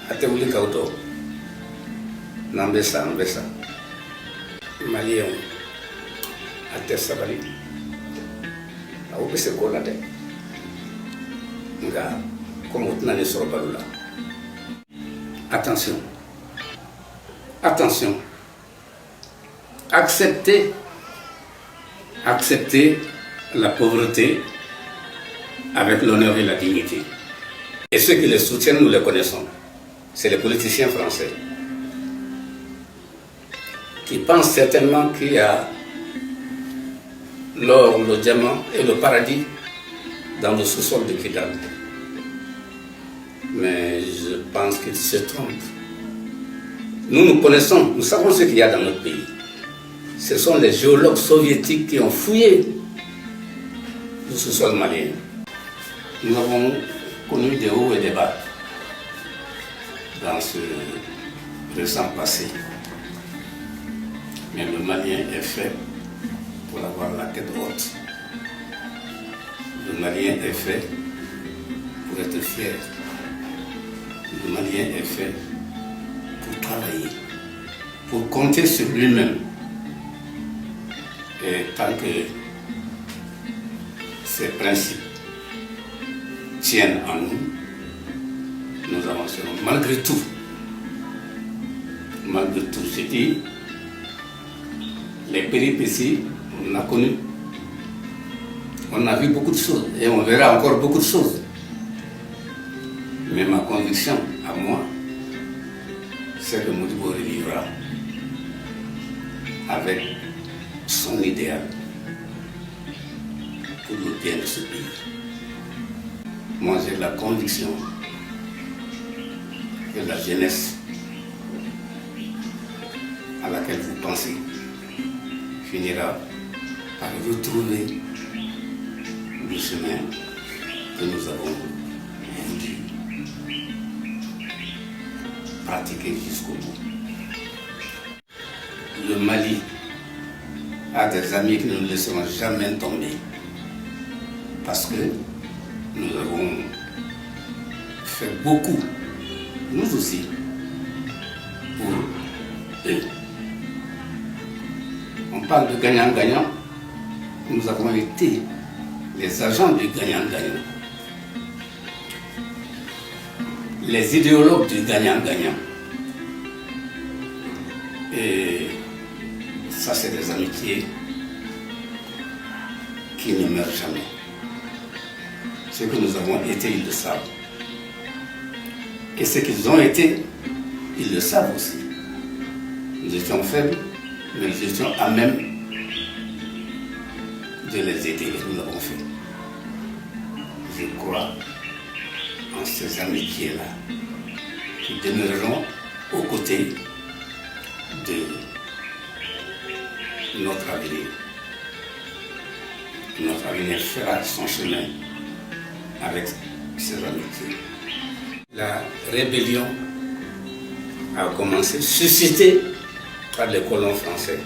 Atewuli Kauto, Nambesa, Malien, Ate Sabali, Aubese Kolade, Nga, comme on a sur Balula. Attention, attention, acceptez la pauvreté avec l'honneur et la dignité. Et ceux qui les soutiennent, nous les connaissons. C'est les politiciens français qui pensent certainement qu'il y a l'or, le diamant et le paradis dans le sous-sol de Kidal. Mais je pense qu'ils se trompent. Nous connaissons, nous savons ce qu'il y a dans notre pays. Ce sont les géologues soviétiques qui ont fouillé le sous-sol malien. Nous avons connu des hauts et des bas dans ce récent passé. Mais le Malien est fait pour avoir la tête haute. Le Malien est fait pour être fier. Le Malien est fait pour travailler, pour compter sur lui-même. Et tant que ces principes tiennent en nous, nous avancerons. Malgré tout, je dis, les péripéties, on a connu. On a vu beaucoup de choses et on verra encore beaucoup de choses. Mais ma conviction, à moi, c'est que Modibo relivera avec son idéal pour le bien de ce pays. Moi, j'ai la conviction que la jeunesse à laquelle vous pensez finira par retrouver le chemin que nous avons voulu pratiquer jusqu'au bout. Le Mali a des amis que nous ne laisserons jamais tomber parce que nous avons fait beaucoup, nous aussi, pour eux. On parle de gagnant-gagnant, nous avons été les agents du gagnant-gagnant, les idéologues du gagnant-gagnant. Et ça, c'est des amitiés qui ne meurent jamais. Ce que nous avons été, ils le savent. Et ce qu'ils ont été, ils le savent aussi. Nous étions faibles, mais nous étions à même de les aider. Nous l'avons fait. Je crois en ces amitiés-là qui demeureront aux côtés de notre avenir. Notre avenir fera son chemin avec ces amitiés. La rébellion a commencé, suscitée par les colons français.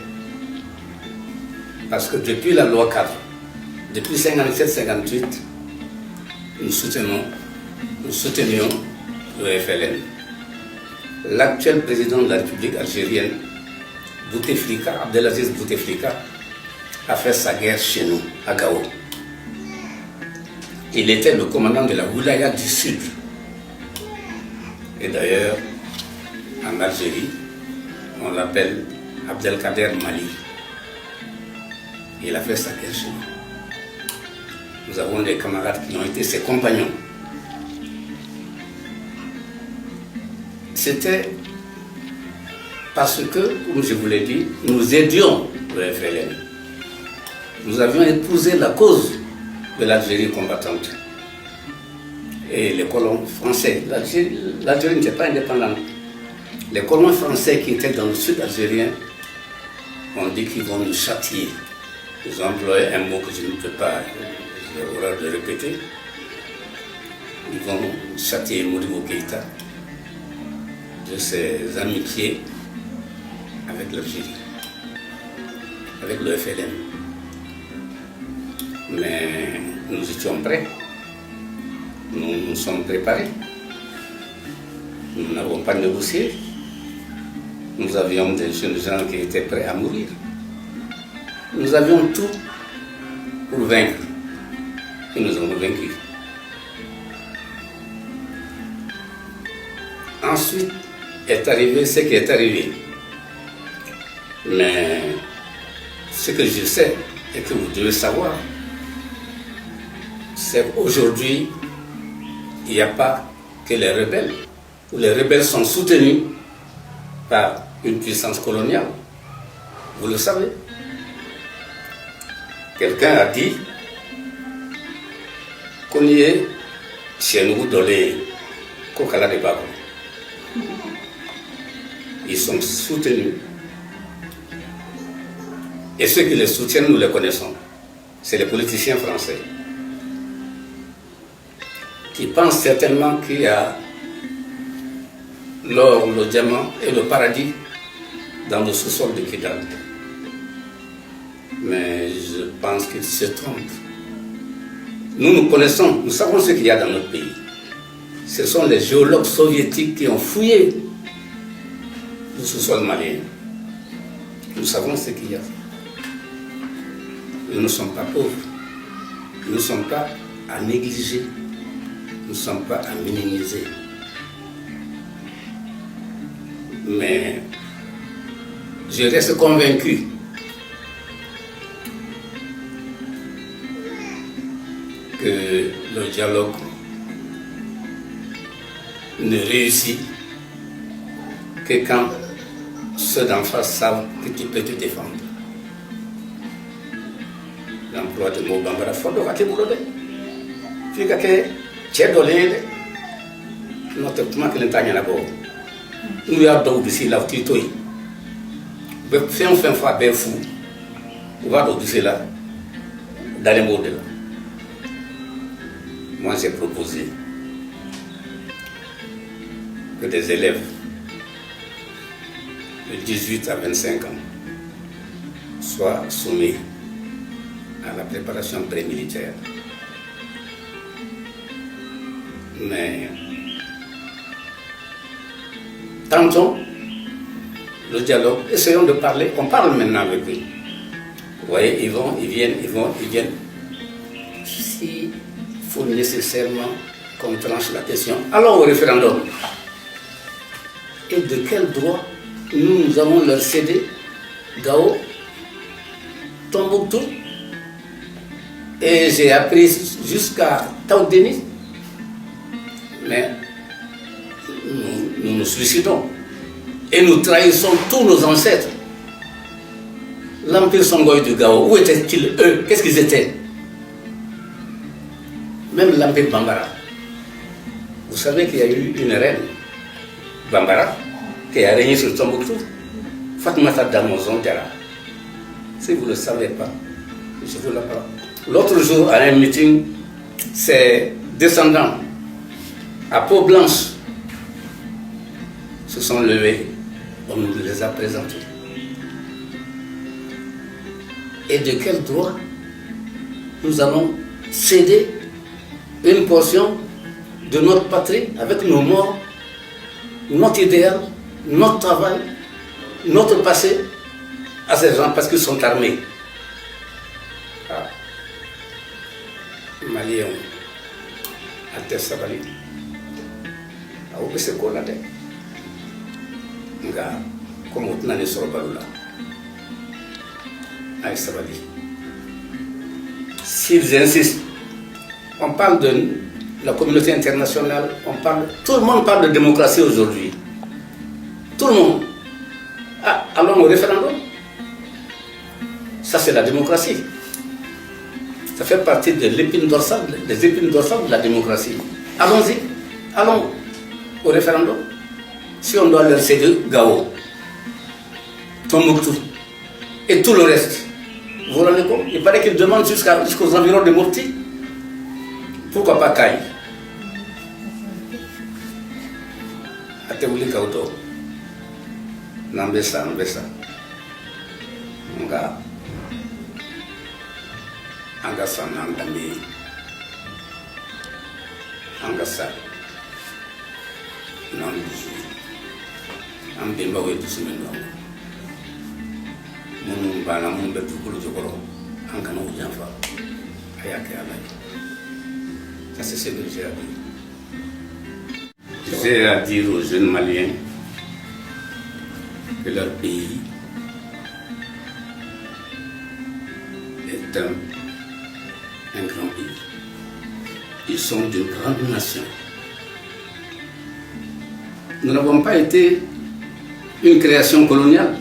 Parce que depuis la loi 4, depuis 57-58, nous soutenions le FLN. L'actuel président de la République algérienne, Bouteflika, Abdelaziz Bouteflika, a fait sa guerre chez nous, à Gao. Il était le commandant de la Wilaya du Sud. Et d'ailleurs, en Algérie, on l'appelle Abdelkader Mali. Il a fait sa guerre chez nous. Nous avons des camarades qui ont été ses compagnons. C'était parce que, comme je vous l'ai dit, nous aidions le FLN. Nous avions épousé la cause de l'Algérie combattante. Et les colons français, l'Algérie n'était pas indépendante. Les colons français qui étaient dans le sud algérien ont dit qu'ils vont nous châtier. Ils ont employé un mot que je ne peux pas, j'ai horreur de répéter. Ils vont châtier Modibo Keïta de ses amitiés avec l'Algérie, avec le FLN. Mais nous étions prêts, nous nous sommes préparés. Nous n'avons pas négocié. Nous avions des jeunes gens qui étaient prêts à mourir. Nous avions tout pour vaincre. Et nous avons vaincu. Ensuite est arrivé ce qui est arrivé. Mais ce que je sais et que vous devez savoir, c'est qu'aujourd'hui, il n'y a pas que les rebelles. Les rebelles sont soutenus par une puissance coloniale. Vous le savez. Quelqu'un a dit qu'on y est chez nous dans les Kokala de Babo. Ils sont soutenus. Et ceux qui les soutiennent, nous les connaissons. C'est les politiciens français qui pensent certainement qu'il y a l'or, le diamant et le paradis dans le sous-sol de Kidal. Mais je pense qu'ils se trompent. Nous connaissons, nous savons ce qu'il y a dans notre pays. Ce sont les géologues soviétiques qui ont fouillé le sous-sol malien. Nous savons ce qu'il y a. Nous ne sommes pas pauvres. Nous ne sommes pas à négliger. Nous ne sommes pas à minimiser. Mais je reste convaincu que le dialogue ne réussit que quand ceux d'en face savent que tu peux te défendre. L'emploi de mots bambara fondo kati boulode. Fika ke tchedolende notre comment que l'entanya na bo. Nous y a donc ici la tito yi. Be fin fois be fou. On va donc ici là dans les mots de là. Moi j'ai proposé que des élèves de 18 à 25 ans soient soumis à la préparation pré-militaire. Mais tentons le dialogue, essayons de parler, on parle maintenant avec eux. Vous voyez, ils vont, ils viennent. S'il faut nécessairement qu'on tranche la question, allons au référendum. Et de quel droit nous allons leur céder Gao, Tombouctou, et j'ai appris jusqu'à Taoudéni. Mais nous nous suicidons et nous trahissons tous nos ancêtres. L'Empire Songhai du Gao, où étaient-ils eux? Qu'est-ce qu'ils étaient? Même l'Empire Bambara. Vous savez qu'il y a eu une reine, Bambara, qui a régné sur Tombouctou, Fatoumata Damozon Diarra. Si vous ne le savez pas, je vous l'apprends. L'autre jour, à un meeting, ses descendants, à peau blanche, se sont levés, on nous les a présentés. Et de quel droit nous allons céder une portion de notre patrie avec nos morts, notre idéal, notre travail, notre passé à ces gens parce qu'ils sont armés. Ah. Malien, Alter Sabali, a oublié ce qu'on a dit. Nga, comme on a dit sur le balula, avec Sabali. S'ils insistent, on parle de la communauté internationale, tout le monde parle de démocratie aujourd'hui. Tout le monde. Ah, allons au référendum. Ça, c'est la démocratie. Ça fait partie de l'épine dorsale, des épines dorsales de la démocratie. Allons-y, allons au référendum. Si on doit leur céder Gao, Tombouctou et tout le reste, vous vous rendez compte? Il paraît qu'ils demandent jusqu'aux environs de Mopti. Pourquoi pas Kaï? Ateouli Kauto. Nambesa. Nga. Angasa Nandami. Angasa. non am be mbawe du semaine donc mon bana mon be du ko jokoro an kana ou janfa ayake alay. Ça c'est ce que j'ai à dire. J'ai à dire aux jeunes Maliens que leur pays est un grand pays. Ils sont d'une grande nation. Nous n'avons pas été une création coloniale.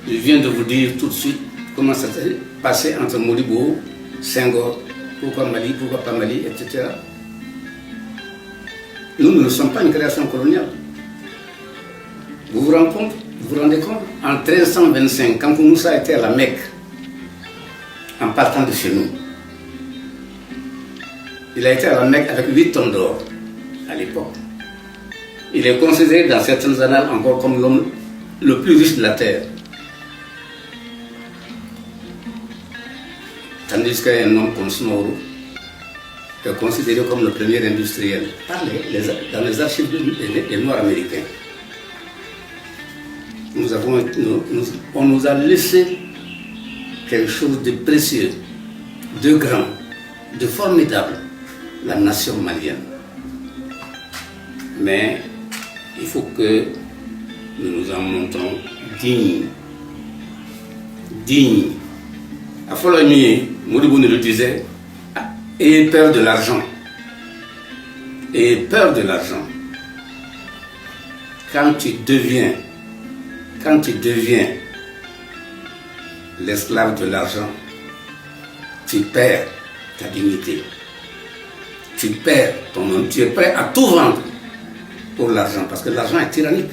Je viens de vous dire tout de suite comment ça s'est passé entre Modibo, Senghor, pourquoi Mali, pourquoi pas Mali, etc. Nous ne sommes pas une création coloniale. Vous vous rendez compte? En 1325, quand Moussa était à la Mecque, en partant de chez nous, il a été à la Mecque avec 8 tonnes d'or à l'époque. Il est considéré dans certaines annales encore comme l'homme le plus riche de la terre. Tandis qu'un homme comme Snow est considéré comme le premier industriel dans les archives des Noirs américains. On nous a laissé quelque chose de précieux, de grand, de formidable, la nation malienne. Mais il faut que nous nous en montrons dignes. Dignes. À Folagny, Modibo nous le disait, ayez peur de l'argent. Ayez peur de l'argent. Quand tu deviens l'esclave de l'argent, tu perds ta dignité. Tu perds ton nom. Tu es prêt à tout vendre pour l'argent, parce que l'argent est tyrannique.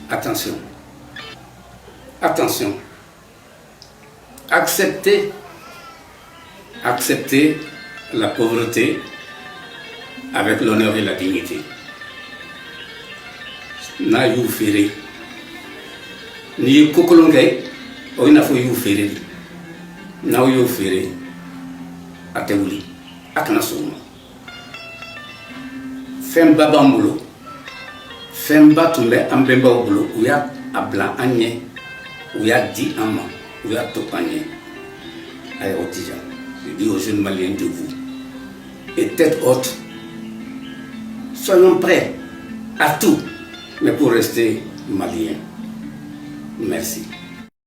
Attention. Attention. Acceptez la pauvreté avec l'honneur et la dignité. Na you fere. Ni kokolongay, oina fo you fere. Na you fere. Atewuli. Akna souma. Femba bambulo. Femba tumbe ambemba obulo. Uya abla anye. Uya di ama. Uya topanye. Aïe Otija. Je dis aux jeunes Maliens de vous. Et tête haute. Soyons prêts à tout. Mais pour rester Maliens. Merci.